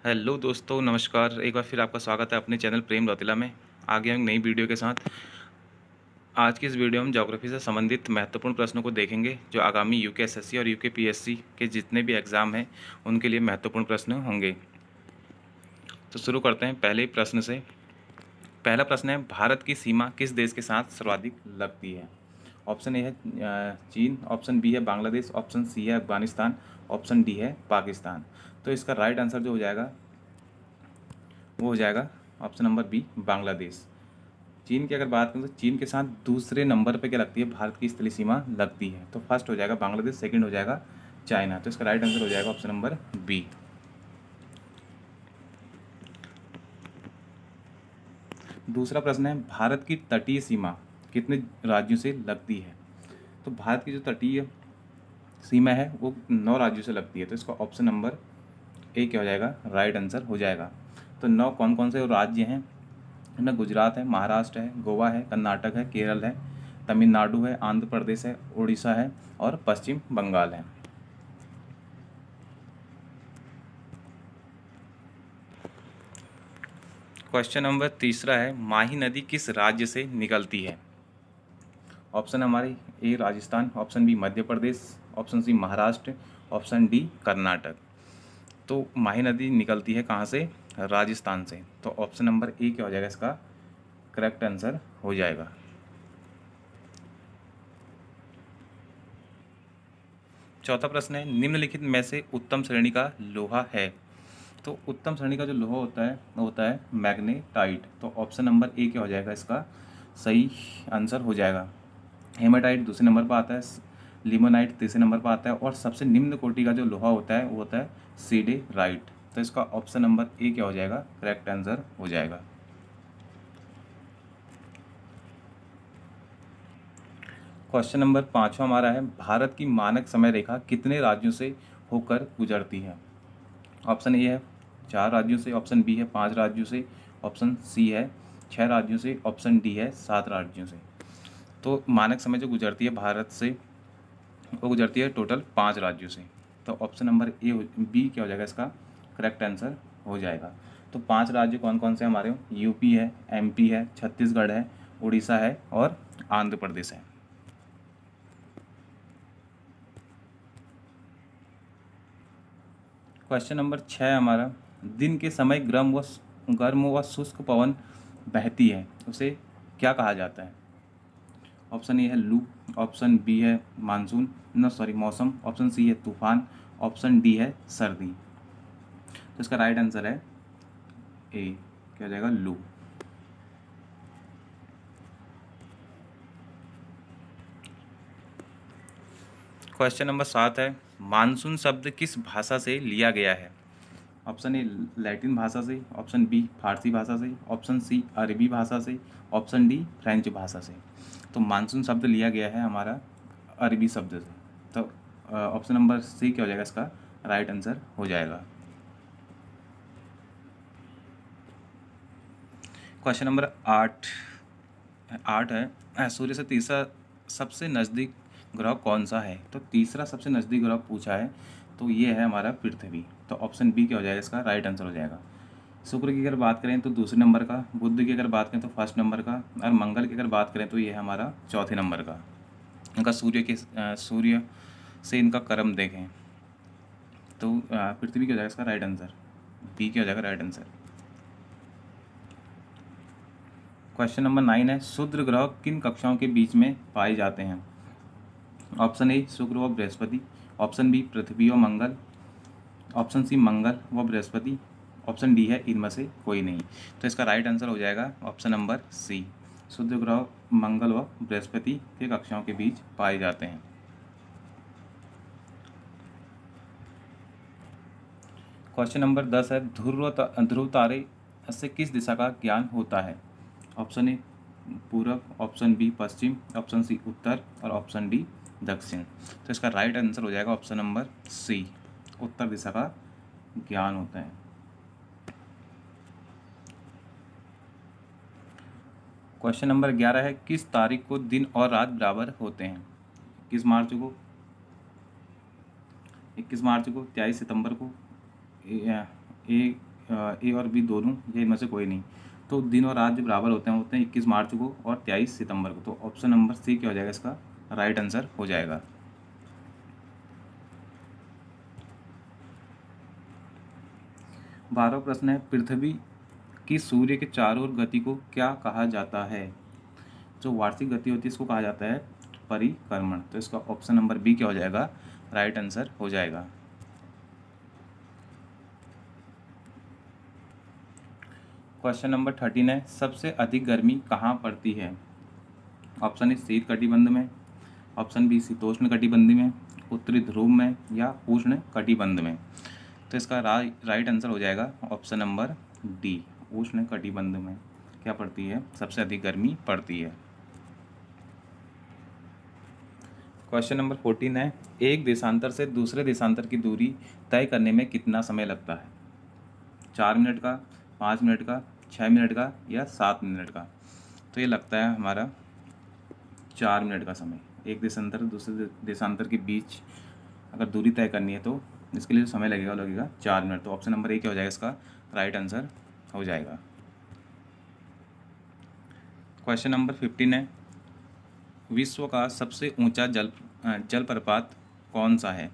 Hello दोस्तों, नमस्कार। एक बार फिर आपका स्वागत है अपने चैनल प्रेम रौतेला में। आ गए हम नई वीडियो के साथ। आज की इस वीडियो में हम ज्योग्राफी से संबंधित महत्वपूर्ण प्रश्नों को देखेंगे जो आगामी यूके एसएससी और यूके पीएससी के जितने भी एग्ज़ाम हैं उनके लिए महत्वपूर्ण प्रश्न होंगे। तो शुरू करते हैं पहले प्रश्न से। पहला प्रश्न है, भारत की सीमा किस देश के साथ सर्वाधिक लगती है? ऑप्शन ए है चीन, ऑप्शन बी है बांग्लादेश, ऑप्शन सी है अफगानिस्तान, ऑप्शन डी है पाकिस्तान। तो इसका राइट आंसर जो हो जाएगा वो हो जाएगा ऑप्शन नंबर बी, बांग्लादेश। चीन की अगर बात करें तो चीन के साथ दूसरे नंबर पे क्या लगती है, भारत की स्थलीय सीमा लगती है। तो फर्स्ट हो जाएगा बांग्लादेश, सेकंड हो जाएगा चाइना। तो इसका राइट आंसर हो जाएगा ऑप्शन नंबर बी। दूसरा प्रश्न है, भारत की तटीय सीमा कितने राज्यों से लगती है? तो भारत की जो तटीय सीमा है वो 9 राज्यों से लगती है। तो इसका ऑप्शन नंबर ए क्या हो जाएगा, राइट आंसर हो जाएगा। तो 9 कौन कौन से राज्य हैं? इनमें गुजरात है, महाराष्ट्र है, गोवा है, कर्नाटक है, केरल है, तमिलनाडु है, आंध्र प्रदेश है, उड़ीसा है और पश्चिम बंगाल है। क्वेश्चन नंबर तीसरा है, माही नदी किस राज्य से निकलती है? ऑप्शन हमारे A Rajasthan, option B Madhya Pradesh, option C Maharashtra, option D Karnataka. तो माही नदी निकलती है कहाँ से? राजस्थान से। तो ऑप्शन नंबर ए क्या हो जाएगा, इसका करेक्ट आंसर हो जाएगा। चौथा प्रश्न है, निम्नलिखित में से उत्तम श्रेणी का लोहा है? तो उत्तम श्रेणी का जो लोहा होता है वो होता है मैग्नेटाइट। तो ऑप्शन नंबर ए क्या हो जाएगा, इसका सही आंसर हो जाएगा। हेमाटाइट दूसरे नंबर पर आता है, लिमोनाइट तीसरे नंबर पर आता है और सबसे निम्न कोटि का जो लोहा होता है वो होता है सीडेराइट। तो इसका ऑप्शन नंबर ए क्या हो जाएगा, करेक्ट आंसर हो जाएगा। क्वेश्चन नंबर 5वां हमारा है, भारत की मानक समय रेखा कितने राज्यों से होकर गुजरती है? ऑप्शन ए है 4 राज्यों से, ऑप्शन बी है 5 राज्यों से, ऑप्शन सी है 6 राज्यों से, ऑप्शन डी है 7 राज्यों से। तो मानक समय जो गुजरती है भारत से वो गुजरती है टोटल 5 राज्यों से। तो ऑप्शन नंबर ए बी क्या हो जाएगा, इसका करेक्ट आंसर हो जाएगा। तो 5 राज्य कौन कौन से हमारे? यूपी है, एमपी है, छत्तीसगढ़ है, उड़ीसा है और आंध्र प्रदेश है। क्वेश्चन नंबर 6 हमारा, दिन के समय गर्म व शुष्क पवन बहती है उसे क्या कहा जाता है? ऑप्शन ए है लू, ऑप्शन बी है मौसम, ऑप्शन सी है तूफान, ऑप्शन डी है सर्दी। तो इसका राइट आंसर है ए, क्या हो जाएगा, लू। क्वेश्चन नंबर 7 है, मानसून शब्द किस भाषा से लिया गया है? ऑप्शन ए लैटिन भाषा से, ऑप्शन बी फारसी भाषा से, ऑप्शन सी अरबी भाषा से, ऑप्शन डी फ्रेंच भाषा से। तो मानसून शब्द लिया गया है हमारा अरबी शब्द से। तो ऑप्शन नंबर सी क्या हो जाएगा, इसका राइट आंसर हो जाएगा। क्वेश्चन नंबर 8 है, सूर्य से तीसरा सबसे नज़दीक ग्रह कौन सा है? तो तीसरा सबसे नज़दीक ग्रह पूछा है तो ये है हमारा पृथ्वी। तो ऑप्शन बी क्या हो जाएगा, इसका राइट आंसर हो जाएगा। शुक्र की अगर बात करें तो दूसरे नंबर का, बुध की अगर बात करें तो फर्स्ट नंबर का और मंगल की अगर बात करें तो ये है हमारा चौथे नंबर का। इनका सूर्य से इनका क्रम देखें तो पृथ्वी क्या हो जाएगा, इसका राइट आंसर बी क्या हो जाएगा, राइट आंसर। क्वेश्चन नंबर 9 है, क्षुद्र ग्रह किन कक्षाओं के बीच में पाए जाते हैं? ऑप्शन ए शुक्र व बृहस्पति, ऑप्शन बी पृथ्वी व मंगल, ऑप्शन सी मंगल व बृहस्पति, ऑप्शन डी है इनमें से कोई नहीं। तो इसका राइट आंसर हो जाएगा ऑप्शन नंबर सी, क्षुद्र ग्रह मंगल व बृहस्पति के कक्षाओं के बीच पाए जाते हैं। क्वेश्चन नंबर 10 है, ध्रुव तारे से किस दिशा का ज्ञान होता है? ऑप्शन ए पूरब, ऑप्शन बी पश्चिम, ऑप्शन सी उत्तर और ऑप्शन डी दक्षिण। तो इसका राइट आंसर हो जाएगा ऑप्शन नंबर सी, उत्तर दिशा का ज्ञान होता है। क्वेश्चन नंबर 11 है, किस तारीख को दिन और रात बराबर होते हैं? 21 मार्च को, 23 सितंबर को, ए और बी दोनों या इनमें से कोई नहीं। तो दिन और रात जो बराबर होते हैं 21 मार्च को और 23 सितंबर को। तो ऑप्शन नंबर सी क्या हो जाएगा, इसका राइट आंसर हो जाएगा। 12वां प्रश्न है, पृथ्वी की सूर्य के चारों ओर गति को क्या कहा जाता है? जो वार्षिक गति होती है इसको कहा जाता है परिक्रमण। तो इसका ऑप्शन नंबर बी क्या हो जाएगा, राइट आंसर हो जाएगा। क्वेश्चन नंबर 13 है, सबसे अधिक गर्मी कहाँ पड़ती है? ऑप्शन ए शीत कटिबंध में, ऑप्शन बी शीतोष्ण कटिबंध में, उत्तरी ध्रुव में या उष्ण कटिबंध में। तो इसका राइट आंसर हो जाएगा ऑप्शन नंबर डी, उष्ण कटिबंध में क्या पड़ती है, सबसे अधिक गर्मी पड़ती है। क्वेश्चन नंबर 14 है, एक देशांतर से दूसरे देशांतर की दूरी तय करने में कितना समय लगता है? 4 मिनट का, 5 मिनट का, 6 मिनट का या 7 मिनट का? तो ये लगता है हमारा 4 मिनट का समय। एक देशांतर दूसरे देशांतर के बीच अगर दूरी तय करनी है तो इसके लिए जो समय लगेगा 4 मिनट। तो ऑप्शन नंबर ए क्या हो जाएगा, इसका राइट आंसर हो जाएगा। क्वेश्चन नंबर 15 है, विश्व का सबसे ऊंचा जलप्रपात कौन सा है?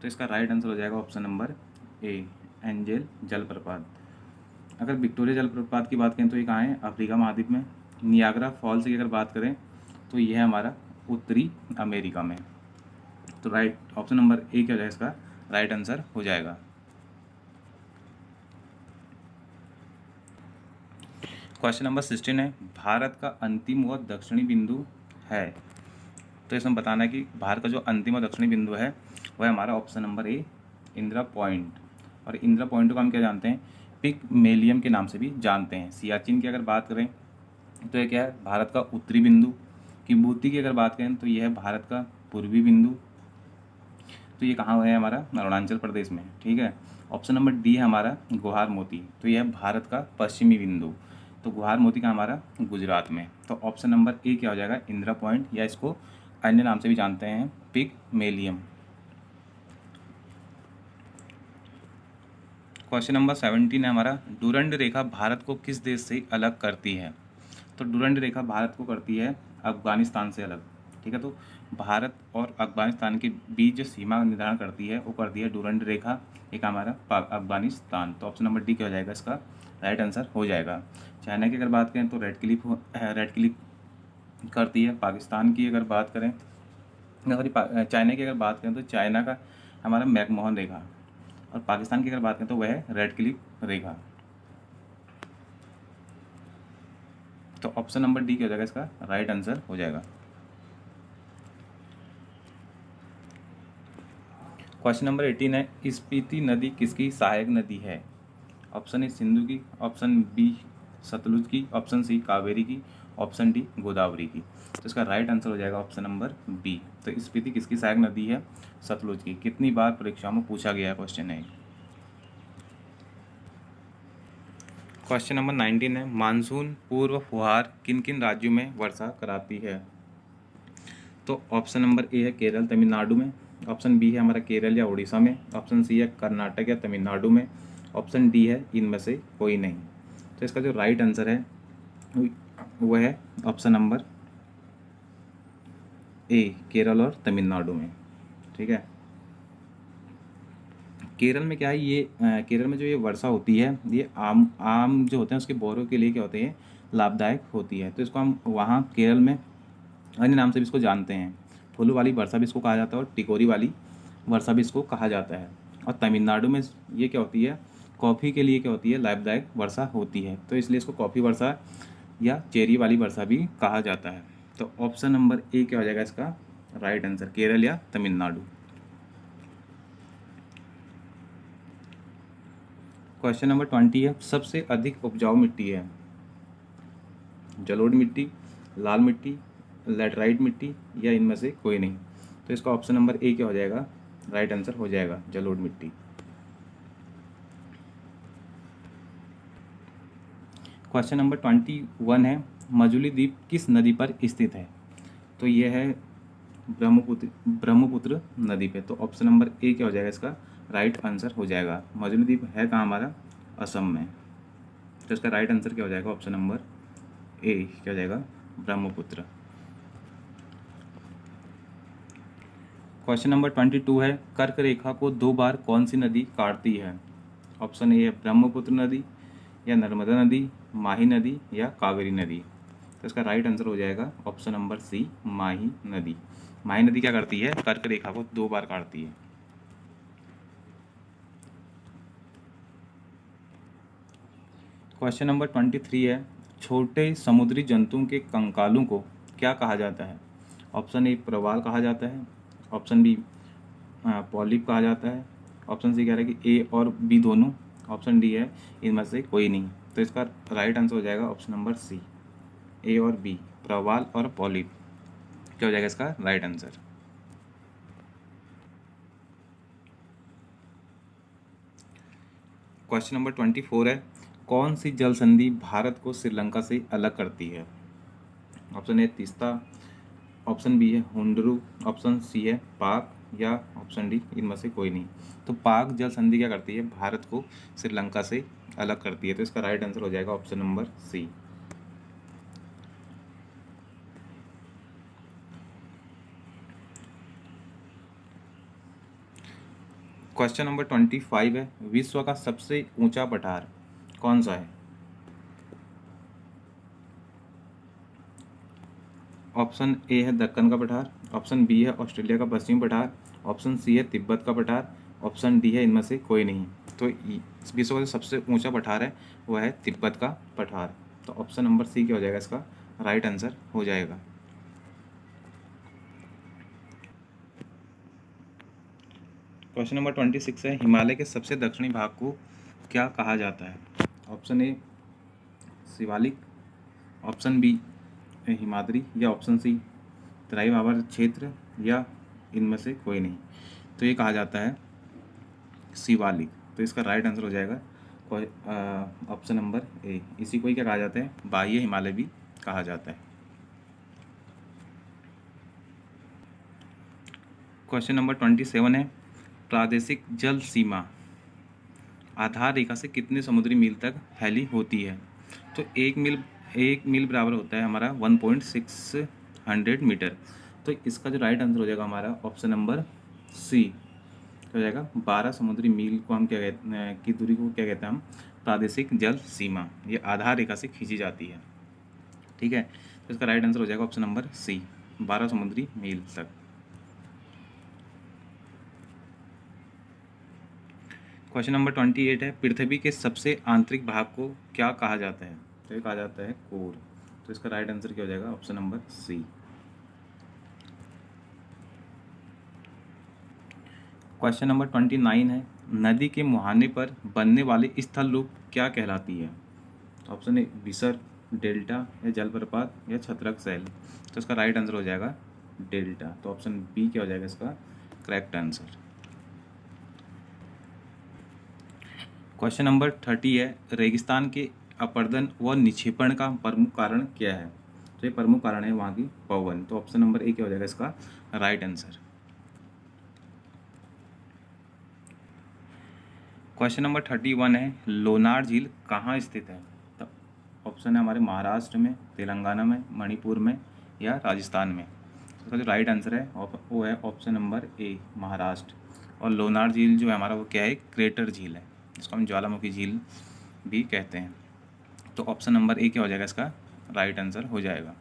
तो इसका राइट आंसर हो जाएगा ऑप्शन नंबर ए, एंजेल जलप्रपात। अगर विक्टोरिया जलप्रपात की बात करें तो ये कहाँ है, अफ्रीका महाद्वीप में। नियाग्रा फॉल्स की अगर बात करें तो यह है हमारा उत्तरी अमेरिका में। तो राइट ऑप्शन नंबर ए क्या हो जाएगा, इसका राइट आंसर हो जाएगा। क्वेश्चन नंबर 16 है, भारत का अंतिम व दक्षिणी बिंदु है। तो इसमें बताना है कि भारत का जो अंतिम और दक्षिणी बिंदु है वह हमारा option number A, Indira point. और इंदिरा पॉइंट को हम क्या जानते हैं, पिगमेलियम के नाम से भी जानते हैं। सियाचिन की अगर बात करें तो ये क्या है, भारत का उत्तरी बिंदु। किम्बुती की अगर बात करें तो ये है भारत का पूर्वी बिंदु। तो ये कहाँ है, हमारा अरुणाचल प्रदेश में। ठीक है। ऑप्शन नंबर डी है हमारा गुहार मोती। तो यह है भारत का पश्चिमी बिंदु। तो गुहार मोती का हमारा गुजरात में। तो ऑप्शन नंबर ए क्या हो जाएगा, इंदिरा पॉइंट, या इसको अन्य नाम से भी जानते हैं पिगमेलियम। क्वेश्चन नंबर 17 है हमारा, डुरंड रेखा भारत को किस देश से अलग करती है? तो डुरंड रेखा भारत को करती है अफगानिस्तान से अलग। ठीक है। तो भारत और अफगानिस्तान के बीच जो सीमा निर्धारण करती है वो करती है डुरंड रेखा, एक हमारा अफगानिस्तान। तो ऑप्शन नंबर डी क्या हो जाएगा, इसका राइट आंसर हो जाएगा। चाइना की अगर बात करें तो रेड क्लिफ करती है। पाकिस्तान की अगर बात करें, चाइना की अगर बात करें तो चाइना का हमारा मैकमोहन रेखा, और पाकिस्तान की अगर बात करें तो वह है रेड क्लिफ रेखा। तो ऑप्शन नंबर डी क्या हो जाएगा, इसका राइट आंसर हो जाएगा। क्वेश्चन नंबर 18 है, स्पीति नदी किसकी सहायक नदी है? ऑप्शन ए सिंधु की, ऑप्शन बी सतलुज की, ऑप्शन सी कावेरी की, ऑप्शन डी गोदावरी की। तो इसका राइट आंसर हो जाएगा ऑप्शन नंबर बी। तो स्पीति किसकी सहायक नदी है? सतलुज की। कितनी बार परीक्षाओं में पूछा गया है क्वेश्चन है। क्वेश्चन नंबर 19 है, मानसून पूर्व फुहार किन किन राज्यों में वर्षा कराती है? तो ऑप्शन नंबर ए है केरल तमिलनाडु में, ऑप्शन बी है हमारा केरल या उड़ीसा में, ऑप्शन सी है कर्नाटक या तमिलनाडु में, ऑप्शन डी है इनमें से कोई नहीं। तो इसका जो राइट आंसर है वह है ऑप्शन नंबर ए, केरल और तमिलनाडु में। ठीक है। केरल में क्या है, ये केरल में जो ये वर्षा होती है ये आम जो होते हैं उसके बोरों के लिए क्या होते हैं, लाभदायक होती है। तो इसको हम वहाँ केरल में अन्य नाम से भी इसको जानते हैं, फूलों वाली वर्षा भी इसको कहा जाता है और टिकोरी वाली वर्षा भी इसको कहा जाता है। और तमिलनाडु में ये क्या होती है, कॉफ़ी के लिए क्या होती है, लाभदायक वर्षा होती है। तो इसलिए इसको कॉफ़ी वर्षा या चेरी वाली वर्षा भी कहा जाता है। तो ऑप्शन नंबर ए क्या हो जाएगा, इसका राइट आंसर, केरल या तमिलनाडु। क्वेश्चन नंबर 20 है, सबसे अधिक उपजाऊ मिट्टी है? जलोढ़ मिट्टी, लाल मिट्टी, लैटराइट मिट्टी या इनमें से कोई नहीं। तो इसका ऑप्शन नंबर ए क्या हो जाएगा, राइट आंसर हो जाएगा, जलोढ़ मिट्टी। क्वेश्चन नंबर 21 है, मजुली द्वीप किस नदी पर स्थित है? तो यह है ब्रह्मपुत्र नदी पे। तो ऑप्शन नंबर ए क्या हो जाएगा, इसका राइट आंसर हो जाएगा। मजुली द्वीप है कहाँ, हमारा असम में। तो इसका राइट आंसर क्या हो जाएगा? ऑप्शन नंबर ए क्या हो जाएगा? ब्रह्मपुत्र। क्वेश्चन नंबर 22 है, कर्क रेखा को 2 बार कौन सी नदी काटती है? ऑप्शन ए है ब्रह्मपुत्र नदी, या नर्मदा नदी, माही नदी, या कावेरी नदी। तो इसका राइट आंसर हो जाएगा ऑप्शन नंबर सी, माही नदी। माही नदी क्या करती है? कर्क रेखा को 2 बार काटती है। क्वेश्चन नंबर 23 है, छोटे समुद्री जंतुओं के कंकालों को क्या कहा जाता है? ऑप्शन ए प्रवाल कहा जाता है, ऑप्शन बी पॉलिप कहा जाता है, ऑप्शन सी कह रहा है कि ए और बी दोनों, ऑप्शन डी है इनमें से कोई नहीं। तो इसका राइट आंसर हो जाएगा ऑप्शन नंबर सी, ए और बी, प्रवाल और पॉलिप। क्या हो जाएगा इसका राइट आंसर? क्वेश्चन नंबर 24 है, कौन सी जल संधि भारत को श्रीलंका से अलग करती है? Option A Teesta, option B है हुंडरू, ऑप्शन सी है पाक, या ऑप्शन डी इनमें से कोई नहीं। तो पाक जल संधि क्या करती है? भारत को श्रीलंका से अलग करती है। तो इसका राइट आंसर हो जाएगा option number C. Question number 25 है, विश्व का सबसे ऊंचा पठार कौन सा है? ऑप्शन ए है दक्कन का पठार, ऑप्शन बी है ऑस्ट्रेलिया का पश्चिमी पठार, ऑप्शन सी है तिब्बत का पठार, ऑप्शन डी है इनमें से कोई नहीं। तो विश्व का जो सबसे ऊंचा पठार है वह है तिब्बत का पठार। तो ऑप्शन नंबर सी क्या हो जाएगा? इसका राइट आंसर हो जाएगा। क्वेश्चन नंबर 26 है, हिमालय के सबसे दक्षिणी भाग को क्या कहा जाता है? Option A Shivalik, option B Himadri, या ऑप्शन सी तराई बाबर क्षेत्र, या इनमें से कोई नहीं। तो ये कहा जाता है शिवालिक। तो इसका राइट आंसर हो जाएगा ऑप्शन नंबर ए। इसी को ही क्या कहा जाता है? बाह्य हिमालय भी कहा जाता है। क्वेश्चन नंबर 27 है, प्रादेशिक जल सीमा आधार रेखा से कितने समुद्री मील तक फैली होती है? तो एक मील बराबर होता है हमारा 1.600 मीटर। तो इसका जो राइट आंसर हो जाएगा हमारा ऑप्शन नंबर सी हो जाएगा। 12 समुद्री मील को हम क्या कहते हैं की दूरी को क्या कहते हैं हम? प्रादेशिक जल सीमा। ये आधार रेखा से खींची जाती है। ठीक है, तो इसका राइट आंसर हो जाएगा ऑप्शन नंबर सी, 12 समुद्री मील तक। क्वेश्चन नंबर 28 है, पृथ्वी के सबसे आंतरिक भाग को क्या कहा जाता है? तो ये कहा जाता है कोर। तो इसका राइट आंसर क्या हो जाएगा? Option number C. Question number 29 है, नदी के मुहाने पर बनने वाली स्थल रूप क्या कहलाती है? ऑप्शन ए विसर्ग, डेल्टा, या जलप्रपात, या छत्रक शैल। तो इसका राइट आंसर हो जाएगा डेल्टा। तो ऑप्शन बी क्या हो जाएगा इसका करेक्ट आंसर। क्वेश्चन नंबर 30 है, रेगिस्तान के अपरदन व निक्षेपण का प्रमुख कारण क्या है? तो ये प्रमुख कारण है वहाँ की पवन। तो ऑप्शन नंबर ए क्या हो जाएगा इसका राइट आंसर। क्वेश्चन नंबर 31 है, लोनार झील कहाँ स्थित है? तो ऑप्शन है हमारे महाराष्ट्र में, तेलंगाना में, मणिपुर में, या राजस्थान में। तो इसका जो राइट आंसर है वो है ऑप्शन नंबर ए, महाराष्ट्र। और लोनार झील जो है हमारा वो क्या है? क्रेटर झील है, जिसको हम ज्वालामुखी झील भी कहते हैं। तो ऑप्शन नंबर ए क्या हो जाएगा इसका राइट आंसर हो जाएगा।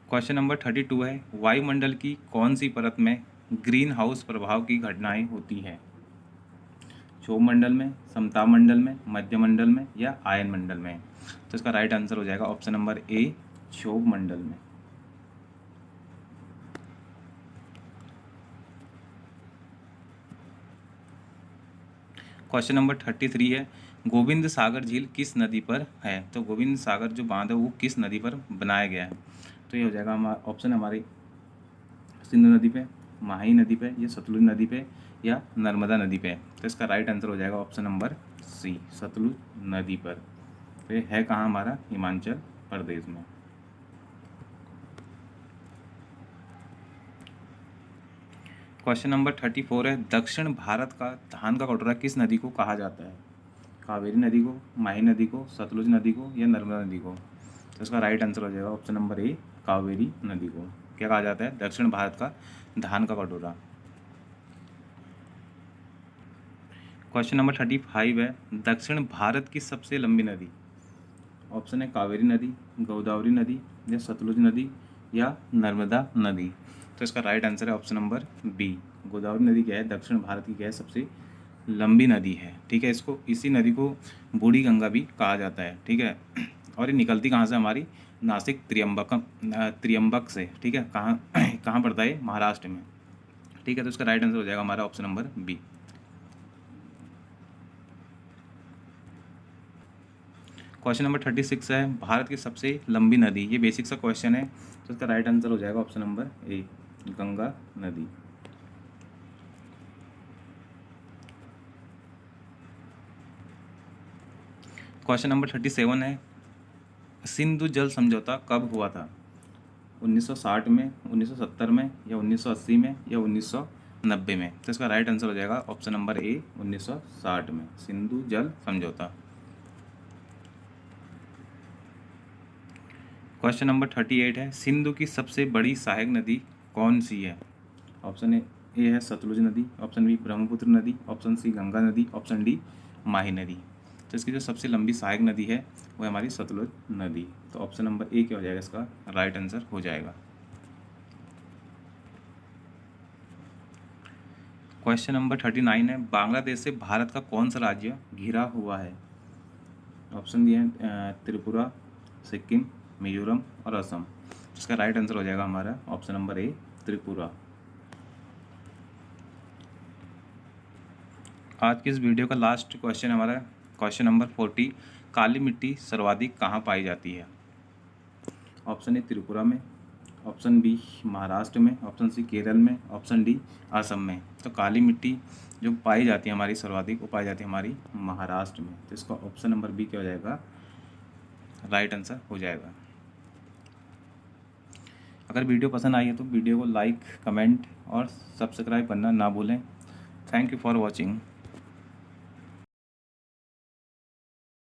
क्वेश्चन नंबर 32 है, वायुमंडल की कौन सी परत में ग्रीन हाउस प्रभाव की घटनाएं होती हैं? क्षोभ मंडल में, समताप मंडल में, मध्य मंडल में, या आयन मंडल में। तो इसका राइट आंसर हो जाएगा ऑप्शन नंबर ए, क्षोभ मंडल में। क्वेश्चन नंबर 33 है, गोविंद सागर झील किस नदी पर है? तो गोविंद सागर जो बांध है वो किस नदी पर बनाया गया है? तो ये हो जाएगा हमारा ऑप्शन हमारी सिंधु नदी पे, माही नदी पे, या सतलुज नदी पे, या नर्मदा नदी पे। तो इसका राइट आंसर हो जाएगा ऑप्शन नंबर सी, सतलुज नदी पर। तो ये है कहाँ? हमारा हिमाचल प्रदेश में। क्वेश्चन नंबर 34 है, दक्षिण भारत का धान का कटोरा किस नदी को कहा जाता है? कावेरी नदी को, माही नदी को, सतलुज नदी को या नर्मदा नदी को? तो इसका राइट आंसर हो जाएगा ऑप्शन नंबर ए, कावेरी नदी को। क्या कहा जाता है? दक्षिण भारत का धान का कटोरा। क्वेश्चन नंबर 35 है, दक्षिण भारत की सबसे लंबी नदी? ऑप्शन है कावेरी नदी, गोदावरी नदी या सतलुज नदी या नर्मदा नदी। तो इसका राइट आंसर है ऑप्शन नंबर बी, गोदावरी नदी क्या है, दक्षिण भारत की क्या है, सबसे लंबी नदी है। ठीक है, इसको इसी नदी को बूढ़ी गंगा भी कहा जाता है। ठीक है, और ये निकलती कहाँ से? हमारी नासिक त्रियंबक से। ठीक है, कहाँ पड़ता है? महाराष्ट्र में। ठीक है, तो इसका राइट आंसर हो जाएगा हमारा option number B. Question number 36 है, भारत की सबसे लंबी नदी? ये बेसिक सा क्वेश्चन है, तो इसका राइट आंसर हो जाएगा ऑप्शन नंबर ए, गंगा नदी। क्वेश्चन नंबर 37 है, सिंधु जल समझौता कब हुआ था? 1960 में, 1970 में या 1980 में या 1990 में? तो इसका राइट आंसर हो जाएगा ऑप्शन नंबर ए, 1960 में, सिंधु जल समझौता। क्वेश्चन नंबर 38 है, सिंधु की सबसे बड़ी सहायक नदी कौन सी है? ऑप्शन ए है सतलुज नदी, ऑप्शन बी ब्रह्मपुत्र नदी, ऑप्शन सी गंगा नदी, ऑप्शन डी माही नदी। तो इसकी जो सबसे लंबी सहायक नदी है वो है हमारी सतलुज नदी। तो ऑप्शन नंबर ए क्या हो जाएगा? इसका राइट आंसर हो जाएगा। क्वेश्चन नंबर 39 है, बांग्लादेश से भारत का कौन सा राज्य घिरा हुआ है? ऑप्शन दिए हैं त्रिपुरा, सिक्किम, मिजोरम और असम। इसका राइट आंसर हो जाएगा हमारा ऑप्शन नंबर ए, त्रिपुरा। आज की इस वीडियो का लास्ट क्वेश्चन हमारा क्वेश्चन नंबर 40, काली मिट्टी सर्वाधिक कहाँ पाई जाती है? ऑप्शन ए त्रिपुरा में, ऑप्शन बी महाराष्ट्र में, ऑप्शन सी केरल में, ऑप्शन डी असम में। तो काली मिट्टी जो पाई जाती है हमारी सर्वाधिक, वो पाई जाती है हमारी महाराष्ट्र में। तो इसका ऑप्शन नंबर बी क्या हो जाएगा? राइट आंसर हो जाएगा। अगर वीडियो पसंद आई है तो वीडियो को लाइक, कमेंट और सब्सक्राइब करना ना भूलें। Thank you for watching.